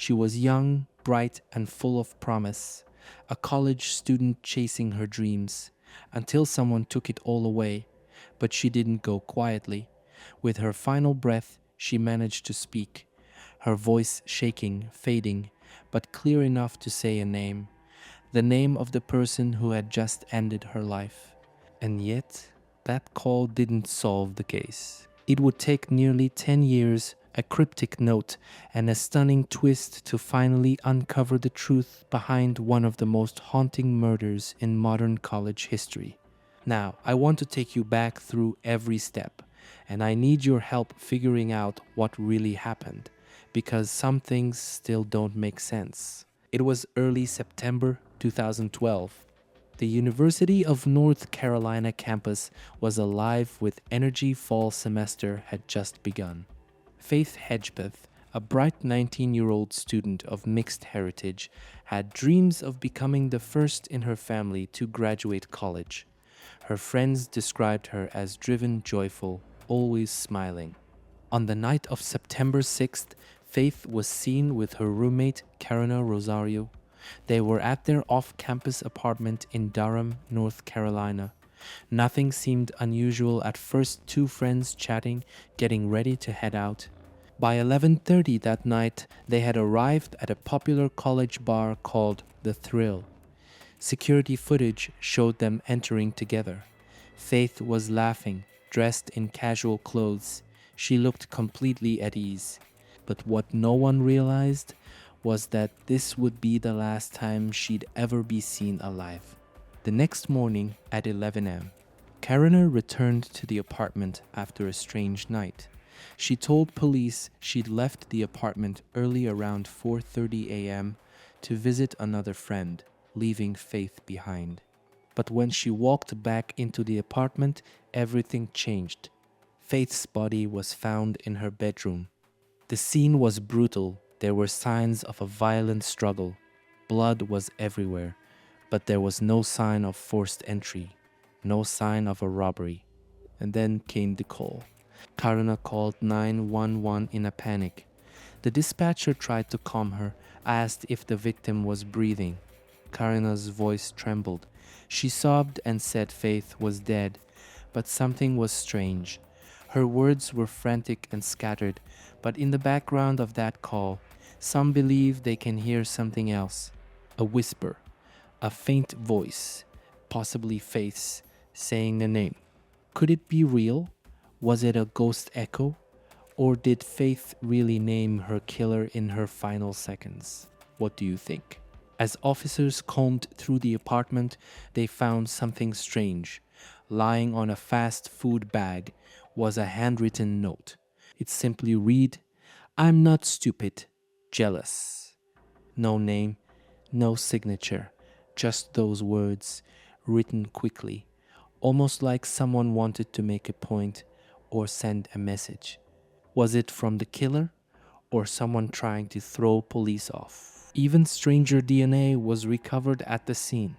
She was young, bright, and full of promise, a college student chasing her dreams, until someone took it all away. But she didn't go quietly. With her final breath, she managed to speak, her voice shaking, fading, but clear enough to say a name, the name of the person who had just ended her life. And yet, that call didn't solve the case. It would take nearly 10 years, a cryptic note, and a stunning twist to finally uncover the truth behind one of the most haunting murders in modern college history. Now, I want to take you back through every step, and I need your help figuring out what really happened, because some things still don't make sense. It was early September 2012. The University of North Carolina campus was alive with energy. Fall semester had just begun. Faith Hedgepeth, a bright 19-year-old student of mixed heritage, had dreams of becoming the first in her family to graduate college. Her friends described her as driven, joyful, always smiling. On the night of September 6th, Faith was seen with her roommate, Karina Rosario. They were at their off-campus apartment in Durham, North Carolina. Nothing seemed unusual at first, two friends chatting, getting ready to head out. By 11:30 that night, they had arrived at a popular college bar called The Thrill. Security footage showed them entering together. Faith was laughing, dressed in casual clothes. She looked completely at ease. But what no one realized was that this would be the last time she'd ever be seen alive. The next morning at 11 a.m., Karina returned to the apartment after a strange night. She told police she'd left the apartment early around 4:30 a.m. to visit another friend, leaving Faith behind. But when she walked back into the apartment, everything changed. Faith's body was found in her bedroom. The scene was brutal. There were signs of a violent struggle. Blood was everywhere, but there was no sign of forced entry, no sign of a robbery. And then came the call. Karina called 911 in a panic. The dispatcher tried to calm her, asked if the victim was breathing. Karina's voice trembled. She sobbed and said Faith was dead, but something was strange. Her words were frantic and scattered, but in the background of that call, some believe they can hear something else. A whisper, a faint voice, possibly Faith's, saying the name. Could it be real? Was it a ghost echo? Or did Faith really name her killer in her final seconds? What do you think? As officers combed through the apartment, they found something strange. Lying on a fast food bag was a handwritten note. It simply read, "I'm not stupid, jealous." No name, no signature, just those words, written quickly, almost like someone wanted to make a point or send a message. Was it from the killer or someone trying to throw police off? Even stranger DNA was recovered at the scene,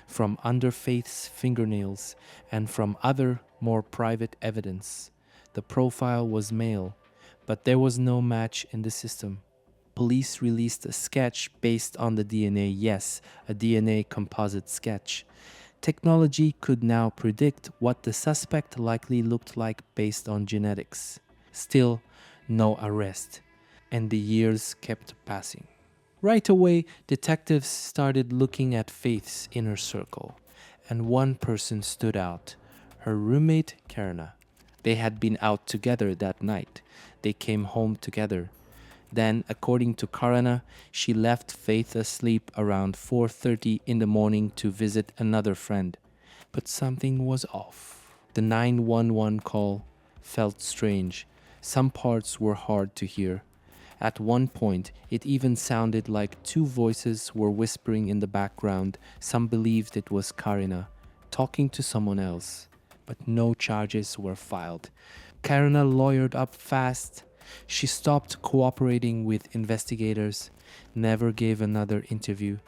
from under Faith's fingernails and from other, more private evidence. The profile was male, but there was no match in the system. Police released a sketch based on the DNA, yes, a DNA composite sketch. Technology could now predict what the suspect likely looked like based on genetics. Still, no arrest, and the years kept passing. Right away, detectives started looking at Faith's inner circle, and one person stood out, her roommate, Karina. They had been out together that night. They came home together. Then, according to Karina, she left Faith asleep around 4:30 in the morning to visit another friend. But something was off. The 911 call felt strange. Some parts were hard to hear. At one point, it even sounded like two voices were whispering in the background. Some believed it was Karina talking to someone else, but no charges were filed. Karina lawyered up fast. She stopped cooperating with investigators, never gave another interview,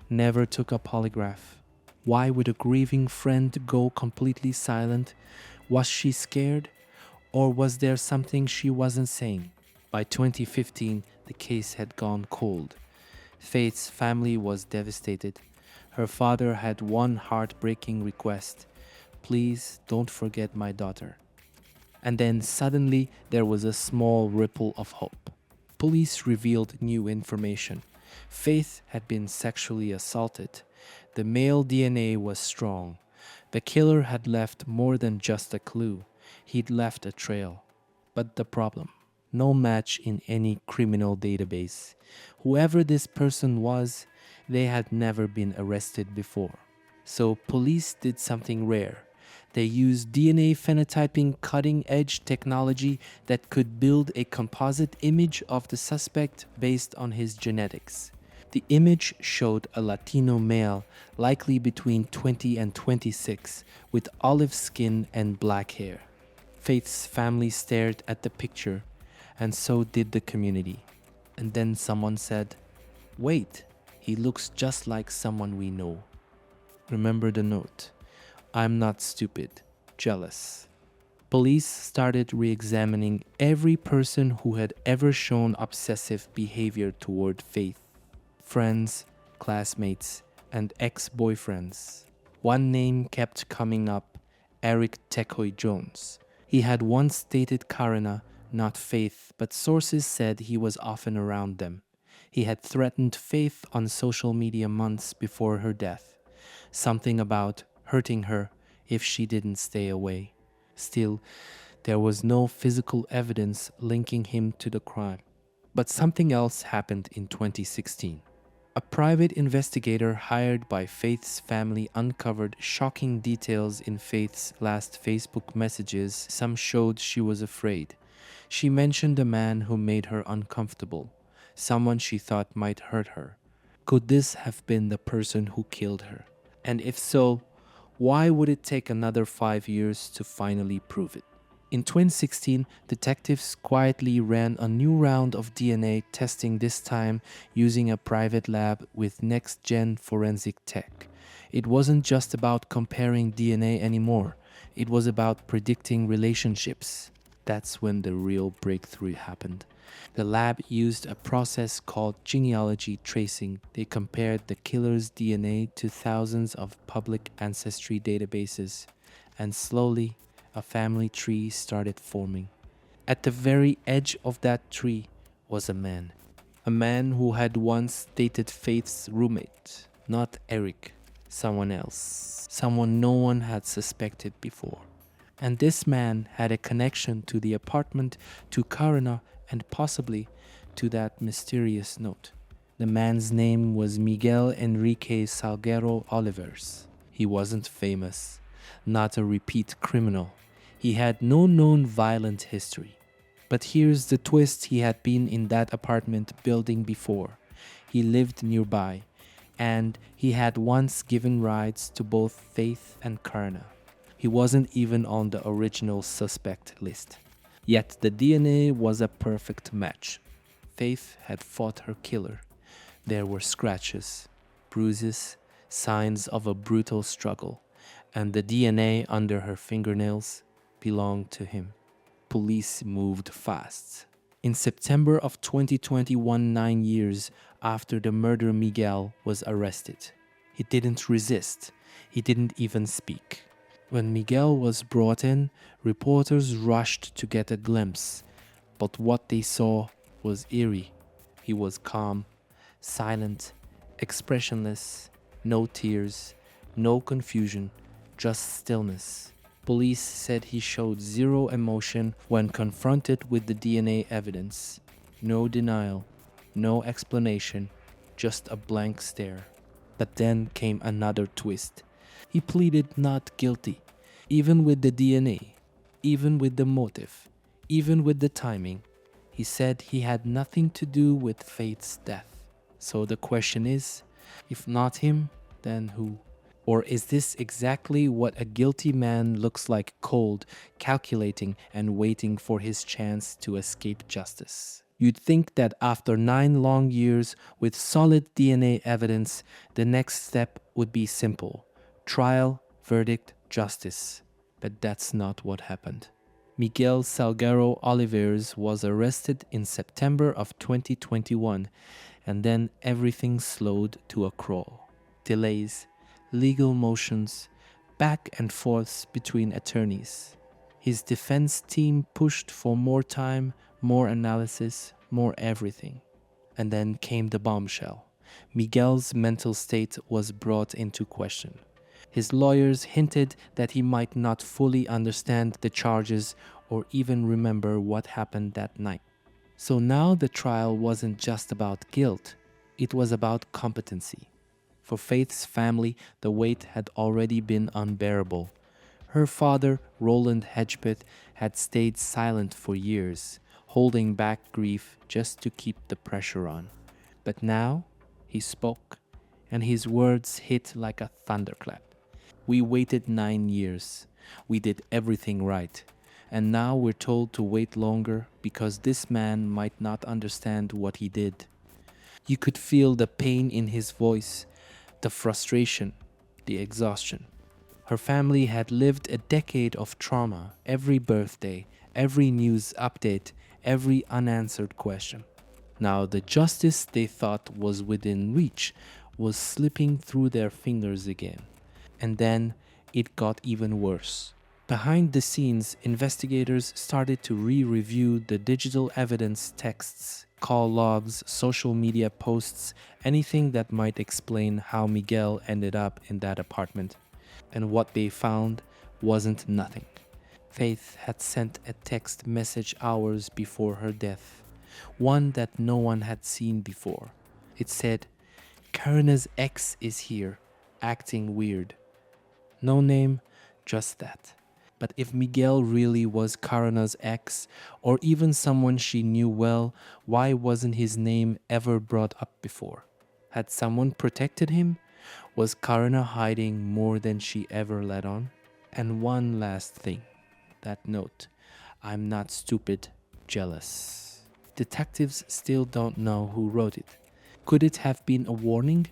never took a polygraph. Why would a grieving friend go completely silent? Was she scared? Or was there something she wasn't saying? By 2015, The case had gone cold. Faith's family was devastated. Her father had one heartbreaking request: please don't forget my daughter. And then suddenly there was a small ripple of hope. Police revealed new information. Faith had been sexually assaulted. The male DNA was strong. The killer had left more than just a clue, he'd left a trail. But the problem: no match in any criminal database. Whoever this person was, they had never been arrested before. So police did something rare. They used DNA phenotyping cutting edge technology that could build a composite image of the suspect based on his genetics. The image showed a Latino male, likely between 20 and 26, with olive skin and black hair. Faith's family stared at the picture, and so did the community. And then someone said, "Wait, he looks just like someone we know." Remember the note: "I'm not stupid, jealous." Police started re-examining every person who had ever shown obsessive behavior toward Faith: friends, classmates, and ex-boyfriends. One name kept coming up: Eric Tekoy Jones. He had once dated Karina, not Faith, but sources said he was often around them. He had threatened Faith on social media months before her death. Something about hurting her if she didn't stay away. Still, there was no physical evidence linking him to the crime. But something else happened in 2016. A private investigator hired by Faith's family uncovered shocking details in Faith's last Facebook messages. Some showed she was afraid. She mentioned a man who made her uncomfortable, someone she thought might hurt her. Could this have been the person who killed her? And if so, why would it take another 5 years to finally prove it? In 2016, detectives quietly ran a new round of DNA testing, this time using a private lab with next-gen forensic tech. It wasn't just about comparing DNA anymore. It was about predicting relationships. That's when the real breakthrough happened. The lab used a process called genealogy tracing. They compared the killer's DNA to thousands of public ancestry databases, and slowly a family tree started forming. At the very edge of that tree was a man who had once dated Faith's roommate, not Eric, someone else, someone no one had suspected before. And this man had a connection to the apartment, to Karina, and possibly to that mysterious note. The man's name was Miguel Enrique Salguero Olivers. He wasn't famous, not a repeat criminal. He had no known violent history. But here's the twist: he had been in that apartment building before. He lived nearby, and he had once given rides to both Faith and Karina. He wasn't even on the original suspect list. Yet the DNA was a perfect match. Faith had fought her killer. There were scratches, bruises, signs of a brutal struggle, and the DNA under her fingernails belonged to him. Police moved fast. In September of 2021, 9 years after the murder, Miguel was arrested. He didn't resist. He didn't even speak. When Miguel was brought in, reporters rushed to get a glimpse, but what they saw was eerie. He was calm, silent, expressionless, no tears, no confusion, just stillness. Police said he showed zero emotion when confronted with the DNA evidence. No denial, no explanation, just a blank stare. But then came another twist. He pleaded not guilty, even with the DNA, even with the motive, even with the timing. He said he had nothing to do with Faith's death. So the question is, if not him, then who? Or is this exactly what a guilty man looks like: cold, calculating, and waiting for his chance to escape justice? You'd think that after 9 long years with solid DNA evidence, the next step would be simple: trial, verdict, justice. But that's not what happened. Miguel Salguero Oliveros was arrested in September of 2021, and then everything slowed to a crawl. Delays, legal motions, back and forths between attorneys. His defense team pushed for more time, more analysis, more everything. And then came the bombshell. Miguel's mental state was brought into question. His lawyers hinted that he might not fully understand the charges or even remember what happened that night. So now the trial wasn't just about guilt, it was about competency. For Faith's family, the weight had already been unbearable. Her father, Roland Hedgepeth, had stayed silent for years, holding back grief just to keep the pressure on. But now he spoke, and his words hit like a thunderclap. We waited 9 years. We did everything right. And now we're told to wait longer because this man might not understand what he did. You could feel the pain in his voice, the frustration, the exhaustion. Her family had lived a decade of trauma, every birthday, every news update, every unanswered question. Now the justice they thought was within reach was slipping through their fingers again. And then it got even worse. Behind the scenes, investigators started to re-review the digital evidence, texts, call logs, social media posts, anything that might explain how Miguel ended up in that apartment. And what they found wasn't nothing. Faith had sent a text message hours before her death, one that no one had seen before. It said, "Karina's ex is here, acting weird." No name, just that. But if Miguel really was Karina's ex, or even someone she knew well, why wasn't his name ever brought up before? Had someone protected him? Was Karina hiding more than she ever let on? And one last thing, that note. "I'm not stupid, jealous." Detectives still don't know who wrote it. Could it have been a warning,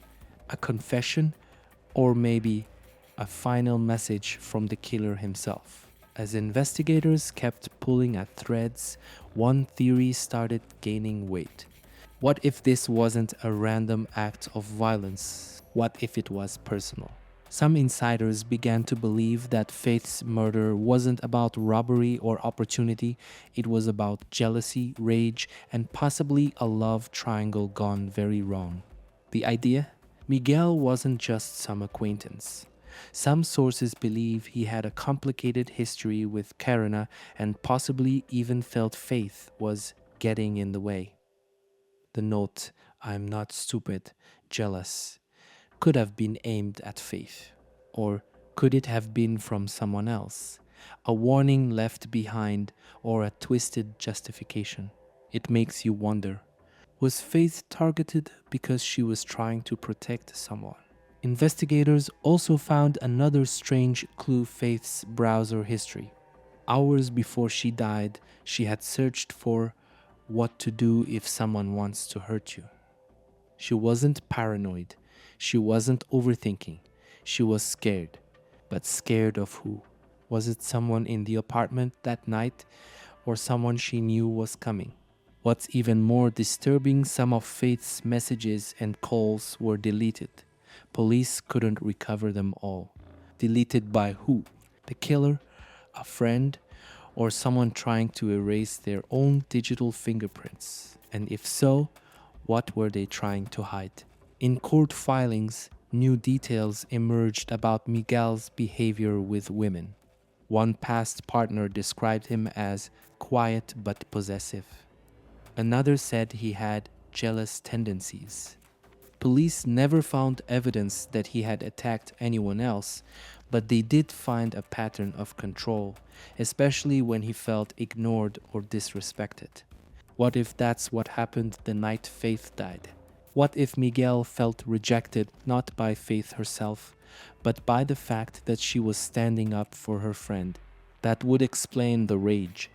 a confession, or maybe a final message from the killer himself? As investigators kept pulling at threads, one theory started gaining weight. What if this wasn't a random act of violence? What if it was personal? Some insiders began to believe that Faith's murder wasn't about robbery or opportunity, it was about jealousy, rage, and possibly a love triangle gone very wrong. The idea? Miguel wasn't just some acquaintance. Some sources believe he had a complicated history with Karina and possibly even felt Faith was getting in the way. The note, "I'm not stupid, jealous," could have been aimed at Faith. Or could it have been from someone else? A warning left behind or a twisted justification? It makes you wonder. Was Faith targeted because she was trying to protect someone? Investigators also found another strange clue: Faith's browser history. Hours before she died, she had searched for what to do if someone wants to hurt you. She wasn't paranoid. She wasn't overthinking. She was scared. But scared of who? Was it someone in the apartment that night or someone she knew was coming? What's even more disturbing, some of Faith's messages and calls were deleted. Police couldn't recover them all. Deleted by who? The killer? A friend? Or someone trying to erase their own digital fingerprints? And if so, what were they trying to hide? In court filings, new details emerged about Miguel's behavior with women. One past partner described him as quiet but possessive. Another said he had jealous tendencies. Police never found evidence that he had attacked anyone else, but they did find a pattern of control, especially when he felt ignored or disrespected. What if that's what happened the night Faith died? What if Miguel felt rejected not by Faith herself, but by the fact that she was standing up for her friend? That would explain the rage,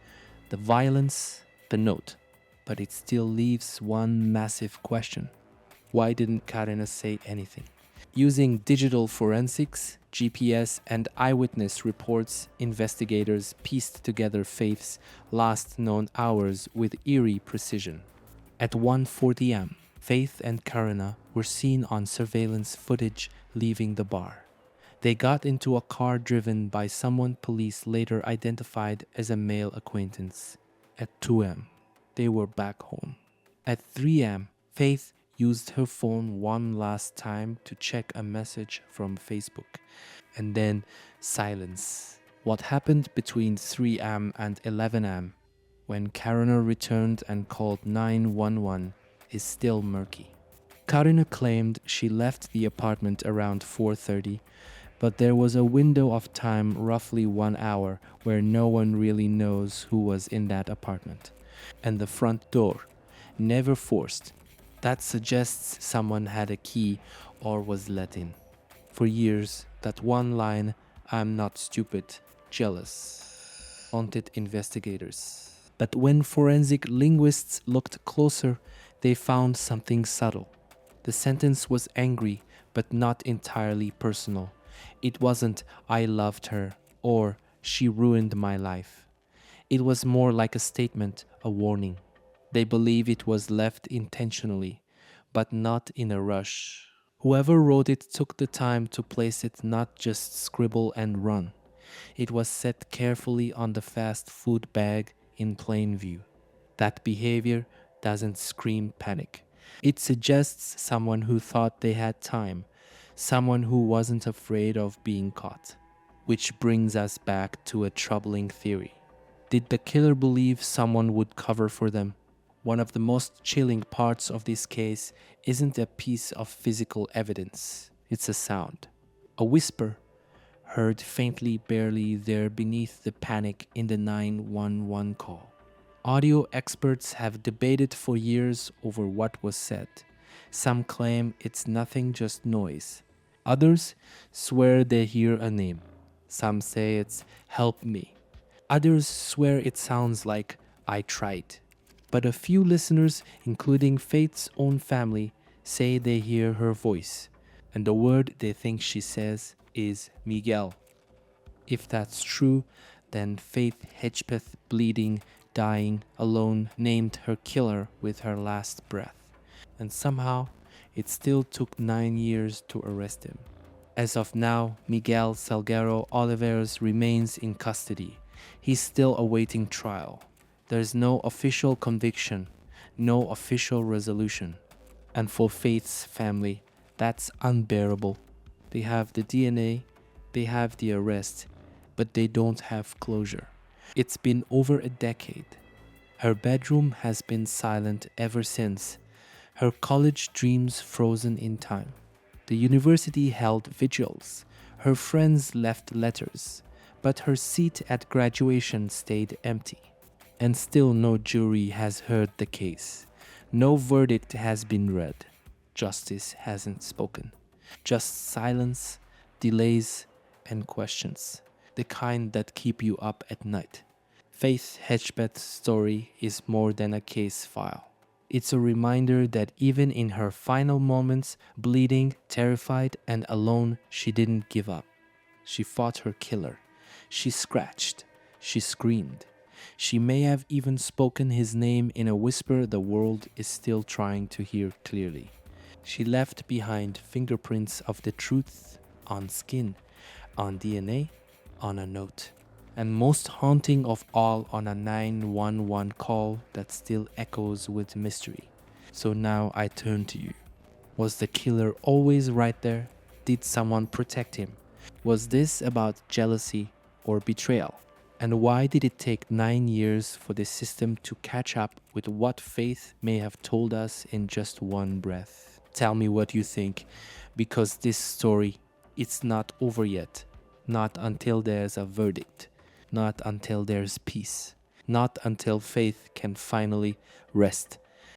the violence, the note. But it still leaves one massive question. Why didn't Karina say anything? Using digital forensics, GPS, and eyewitness reports, investigators pieced together Faith's last known hours with eerie precision. At 1:40 am, Faith and Karina were seen on surveillance footage leaving the bar. They got into a car driven by someone police later identified as a male acquaintance. At 2 am, they were back home. At 3 am, Faith used her phone one last time to check a message from Facebook. And then silence. What happened between 3 am and 11 am, when Karina returned and called 911, is still murky. Karina claimed she left the apartment around 4:30, but there was a window of time, roughly 1 hour, where no one really knows who was in that apartment. And the front door, never forced. That suggests someone had a key or was let in. For years, that one line, "I'm not stupid, jealous," haunted investigators. But when forensic linguists looked closer, they found something subtle. The sentence was angry, but not entirely personal. It wasn't, "I loved her," or "she ruined my life." It was more like a statement, a warning. They believe it was left intentionally, but not in a rush. Whoever wrote it took the time to place it, not just scribble and run. It was set carefully on the fast food bag in plain view. That behavior doesn't scream panic. It suggests someone who thought they had time, someone who wasn't afraid of being caught. Which brings us back to a troubling theory. Did the killer believe someone would cover for them? One of the most chilling parts of this case isn't a piece of physical evidence, it's a sound. A whisper, heard faintly, barely there beneath the panic in the 911 call. Audio experts have debated for years over what was said. Some claim it's nothing, just noise. Others swear they hear a name. Some say it's "help me." Others swear it sounds like "I tried." But a few listeners, including Faith's own family, say they hear her voice, and the word they think she says is Miguel. If that's true, then Faith Hedgepeth, bleeding, dying, alone, named her killer with her last breath. And somehow, it still took 9 years to arrest him. As of now, Miguel Salguero Oliveros remains in custody. He's still awaiting trial. There's no official conviction, no official resolution. And for Faith's family, that's unbearable. They have the DNA, they have the arrest, but they don't have closure. It's been over a decade. Her bedroom has been silent ever since, her college dreams frozen in time. The university held vigils, her friends left letters, but her seat at graduation stayed empty. And still no jury has heard the case. No verdict has been read. Justice hasn't spoken. Just silence, delays, and questions. The kind that keep you up at night. Faith Hedgepeth's story is more than a case file. It's a reminder that even in her final moments, bleeding, terrified, and alone, she didn't give up. She fought her killer. She scratched. She screamed. She may have even spoken his name in a whisper the world is still trying to hear clearly. She left behind fingerprints of the truth on skin, on DNA, on a note. And most haunting of all, on a 911 call that still echoes with mystery. So now I turn to you. Was the killer always right there? Did someone protect him? Was this about jealousy or betrayal? And why did it take 9 years for the system to catch up with what Faith may have told us in just one breath? Tell me what you think, because this story, it's not over yet. Not until there's a verdict. Not until there's peace. Not until Faith can finally rest